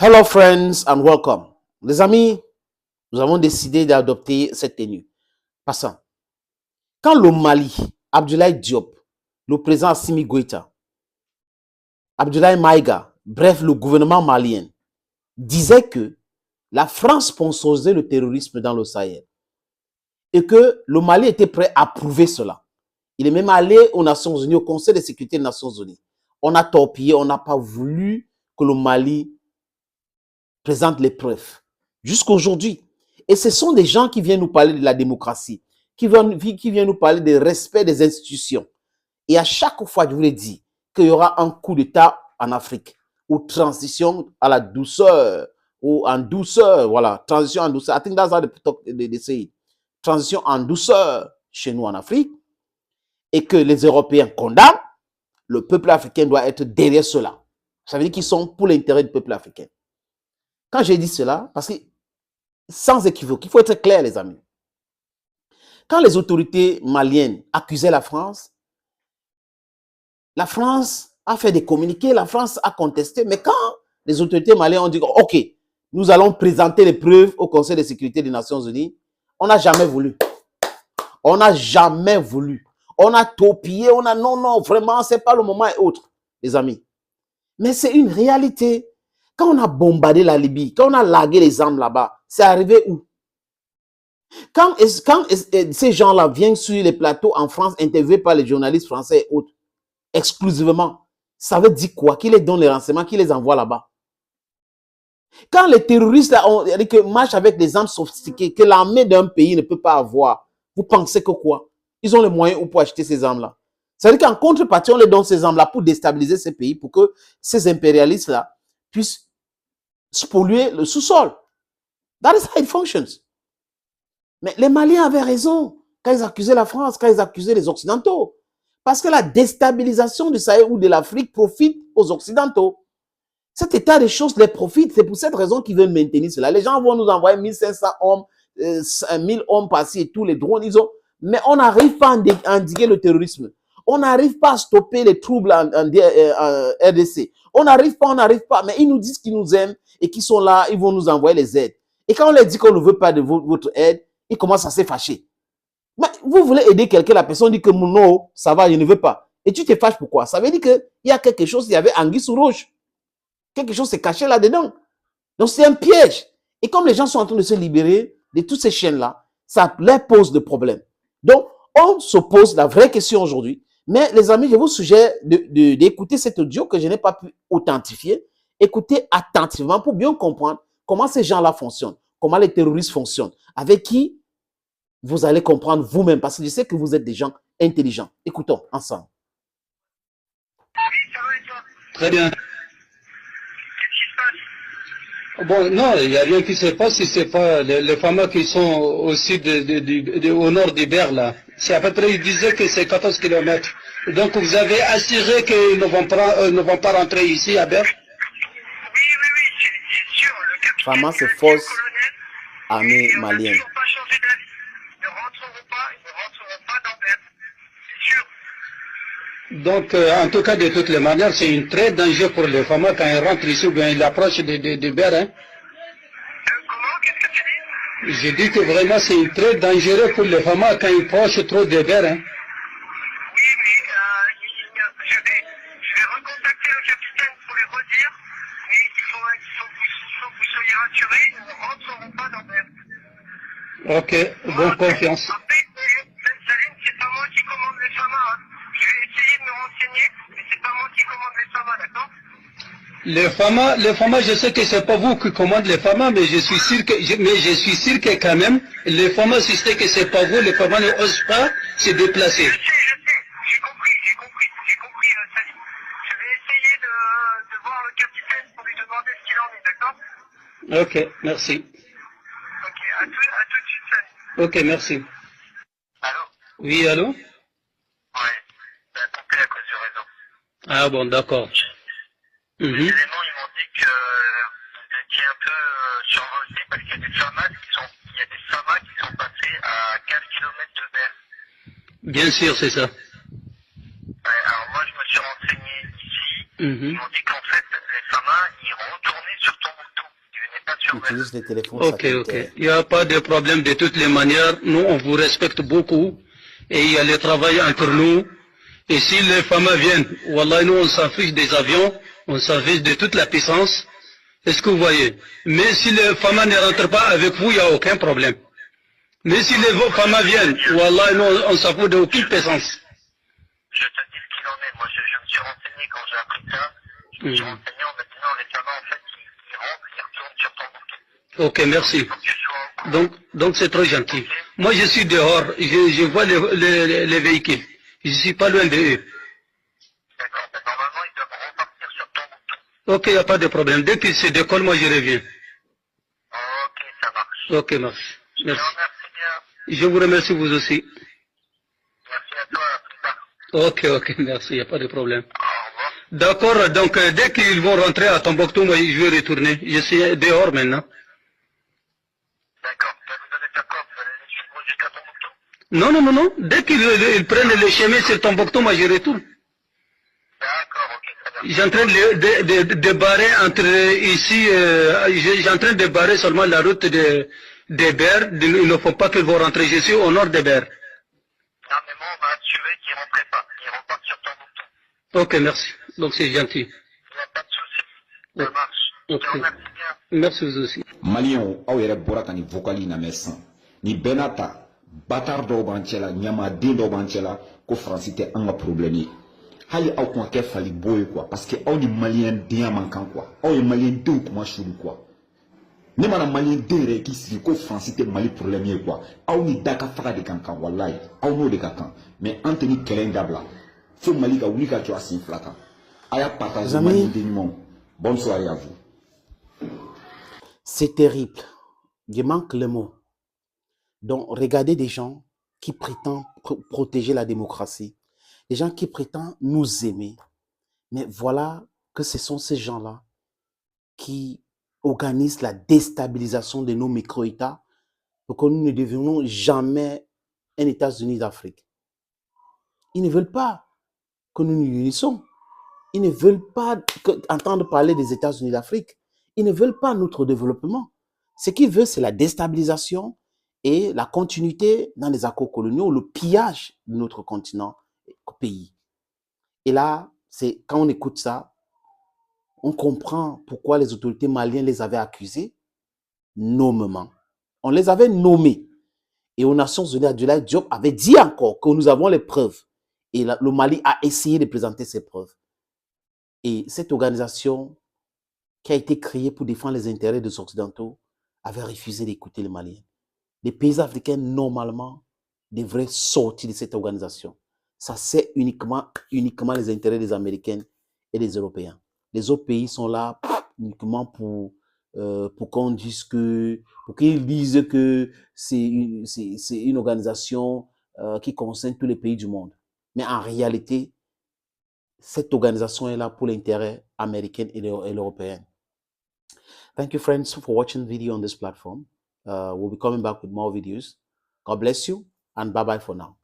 Hello friends and welcome. Les amis, nous avons décidé d'adopter cette tenue. Passons. Quand le Mali, Abdoulaye Diop, le président Assimi Goïta, Abdoulaye Maïga, bref le gouvernement malien, disait que la France sponsorisait le terrorisme dans le Sahel et que le Mali était prêt à prouver cela. Il est même allé aux Nations Unies, au Conseil de sécurité des Nations Unies. On a torpillé, on n'a pas voulu que le Mali présente les preuves. Jusqu'à aujourd'hui. Et ce sont des gens qui viennent nous parler de la démocratie, qui viennent nous parler du respect des institutions. Et à chaque fois, je vous l'ai dit, qu'il y aura un coup d'État en Afrique, ou transition à la douceur, ou en douceur, voilà, transition en douceur. I think that's how they say it. Transition en douceur chez nous en Afrique, et que les Européens condamnent, le peuple africain doit être derrière cela. Ça veut dire qu'ils sont pour l'intérêt du peuple africain. Quand j'ai dit cela, parce que sans équivoque, il faut être clair les amis. Quand les autorités maliennes accusaient la France a fait des communiqués, la France a contesté, mais quand les autorités maliennes ont dit « Ok, nous allons présenter les preuves au Conseil de sécurité des Nations Unies », on n'a jamais voulu. On n'a jamais voulu. On a torpillé, on a non, vraiment, c'est pas le moment et autres, les amis. Mais c'est une réalité. Quand on a bombardé la Libye, quand on a largué les armes là-bas, c'est arrivé où? Quand ces gens-là viennent sur les plateaux en France, interviewés par les journalistes français et autres, exclusivement, ça veut dire quoi? Qui les donne les renseignements, qui les envoie là-bas? Quand les terroristes marchent avec des armes sophistiquées que l'armée d'un pays ne peut pas avoir, vous pensez que quoi? Ils ont les moyens pour acheter ces armes-là. C'est-à-dire qu'en contrepartie, on les donne ces armes-là pour déstabiliser ces pays, pour que ces impérialistes-là puissent spolier le sous-sol. That is how it functions. Mais les Maliens avaient raison quand ils accusaient la France, quand ils accusaient les Occidentaux. Parce que la déstabilisation du Sahel ou de l'Afrique profite aux Occidentaux. Cet état des choses les profite. C'est pour cette raison qu'ils veulent maintenir cela. Les gens vont nous envoyer 1500 hommes, 1000 hommes par-ci et tous les drones. Mais on n'arrive pas à endiguer le terrorisme. On n'arrive pas à stopper les troubles en RDC. On n'arrive pas. Mais ils nous disent qu'ils nous aiment et qu'ils sont là, ils vont nous envoyer les aides. Et quand on leur dit qu'on ne veut pas de votre aide, ils commencent à se fâcher. Mais vous voulez aider quelqu'un, la personne dit que non, ça va, je ne veux pas. Et tu te fâches pourquoi? Ça veut dire qu'il y a quelque chose, il y avait anguille sous roche. Quelque chose s'est caché là-dedans. Donc c'est un piège. Et comme les gens sont en train de se libérer de toutes ces chaînes-là, ça leur pose des problèmes. Donc on se pose la vraie question aujourd'hui. Mais les amis, je vous suggère d'écouter cet audio que je n'ai pas pu authentifier. Écoutez attentivement pour bien comprendre comment ces gens-là fonctionnent, comment les terroristes fonctionnent, avec qui vous allez comprendre vous-même, parce que je sais que vous êtes des gens intelligents. Écoutons ensemble. Très bien. Bon, non, il n'y a rien qui se passe si ce n'est pas les femmes qui sont au sud, au nord d'Iber, là. C'est à peu près, ils disaient que c'est 14 km. Donc vous avez assuré qu'ils ne vont pas rentrer ici à Ber? Oui, c'est sûr. Le capitaine, Vraiment, c'est fausse armée malienne. Ils n'ont pas changé d'avis. Ils ne rentreront pas dans Ber. C'est sûr. Donc, en tout cas, de toutes les manières, c'est une très danger pour les femmes quand ils rentrent ici ou bien ils approchent de Ber. Hein. Comment? Qu'est-ce que tu dis? J'ai dit que vraiment c'est une très dangereux pour les femmes quand ils approchent trop de Ber. Hein. Oui, je vais recontacter le capitaine pour lui redire, mais il faut que vous soyez rassurés, ils ne rentreront pas dans Ber. Ok, bonne confiance. Après, Saline, c'est pas moi qui commande les FAMA. Hein. Je vais essayer de me renseigner, mais c'est pas moi qui commande les FAMA, d'accord? Les FAMA, je sais que c'est pas vous qui commandez les FAMA, mais je suis sûr que quand même, les FAMA, si c'est que c'est pas vous, les FAMA ne osent pas se déplacer. Je sais, j'ai compris, Saline. Je vais essayer de voir le capitaine pour lui demander ce qu'il en est, d'accord? Ok, merci. Ok, à tout de suite, Saline. Ok, merci. Allô? Oui, allô? Ouais, ça a coupé à cause du réseau. Ah bon, d'accord. Les éléments, ils m'ont dit que vous étiez un peu survolté parce qu'il y a des FAMA qui sont passés à 15 km de Ber. Bien sûr, c'est ça. Ouais, alors moi, je me suis renseigné ici. Ils m'ont dit qu'en fait, les FAMA, ils retournaient sur Tombouctou. utilisent les téléphones Ok. satellitaires. Il n'y a pas de problème de toutes les manières. Nous, on vous respecte beaucoup. Et il y a le travail entre nous. Et si les femmes viennent, wallah, nous, on s'en fiche des avions, on s'en fiche de toute la puissance. Est-ce que vous voyez? Mais si les femmes ne rentrent pas avec vous, il n'y a aucun problème. Mais si les femmes viennent, wallah, nous, on s'en fout d'aucune puissance. Je te dis ce qu'il en est. Moi, je me suis renseigné quand j'ai appris ça. Je me suis renseigné maintenant, les femmes, en fait, ils rentrent, ils retournent sur Tombouctou. Ok, merci. Il faut que tu sois au courant. Donc c'est trop gentil. Moi, je suis dehors, je vois les véhicules. Je ne suis pas loin d'eux. D'accord. Mais normalement, ils doivent repartir sur Tombouctou. Ok, il n'y a pas de problème. Dès qu'ils se décollent, moi, je reviens. Ok, ça marche. Ok, merci. Je te Merci. remercie bien. Je vous remercie, vous aussi. Merci à toi, à plus tard. Ok, merci, il n'y a pas de problème. Au revoir. D'accord, donc dès qu'ils vont rentrer à Tombouctou, moi, je vais retourner. Je suis dehors maintenant. D'accord. Vous allez faire quoi? Vous allez les suivre jusqu'à Tombouctou? Non. Dès qu'ils prennent le chemin sur Tombouctou, moi, je retourne. D'accord, ok, très bien. J'ai en train de barrer entre ici, j'ai en train de barrer seulement la route de Ber. Il ne faut pas qu'ils vont rentrer. Je suis au nord de Ber. Non, mais moi, on va assurer qu'ils ne rentrent pas. Ils repartent sur Tombouctou. Ok, merci. Donc c'est gentil. Il n'y a pas de souci. Ça Ok. marche. Je te Ok. remercie bien. Merci vous aussi. Malien aw yɛrɛ bɔra ka nin vocal in lamɛn sisan ni bɛɛ n'a ta bâtard dɔw b'an cɛ la ɲamaden dɔw b'an cɛ la ko faransi tɛ an ka problème ye hali aw kun ka kɛ falibo ye quoi parce que aw ni malien denya man kan quoi aw ye malien denw kuma suli quoi ne mana malien den yɛrɛ k'i sigi ko faransi tɛ mali problème ye quoi aw ni da ka faga de kan kan walayi aw n'o de ka kan mais an tɛ ni kɛlɛ in dabila fo mali ka wuli ka jɔ a sen fila kan a y'a partage malien den ɲumanw bonne soirée à vous. C'est terrible. Il manque le mot. Donc, regardez des gens qui prétendent protéger la démocratie, des gens qui prétendent nous aimer. Mais voilà que ce sont ces gens-là qui organisent la déstabilisation de nos micro-États pour que nous ne devenons jamais un États-Unis d'Afrique. Ils ne veulent pas que nous nous unissons. Ils ne veulent pas entendre parler des États-Unis d'Afrique. Ils ne veulent pas notre développement. Ce qu'ils veulent, c'est la déstabilisation et la continuité dans les accords coloniaux, le pillage de notre continent, pays. Et là, c'est quand on écoute ça, on comprend pourquoi les autorités maliennes les avaient accusés nommément. On les avait nommés. Et aux Nations Unies, Abdoulaye Diop avait dit encore que nous avons les preuves. Et le Mali a essayé de présenter ces preuves. Et cette organisation qui a été créée pour défendre les intérêts des Occidentaux avait refusé d'écouter les Maliens. Les pays africains, normalement, devraient sortir de cette organisation. Ça sert uniquement les intérêts des Américains et des Européens. Les autres pays sont là uniquement pour qu'on dise pour qu'ils disent que c'est une organisation qui concerne tous les pays du monde. Mais en réalité, cette organisation est là pour l'intérêt américain et européen. Thank you, friends, for watching the video on this platform. We'll be coming back with more videos. God bless you, and bye-bye for now.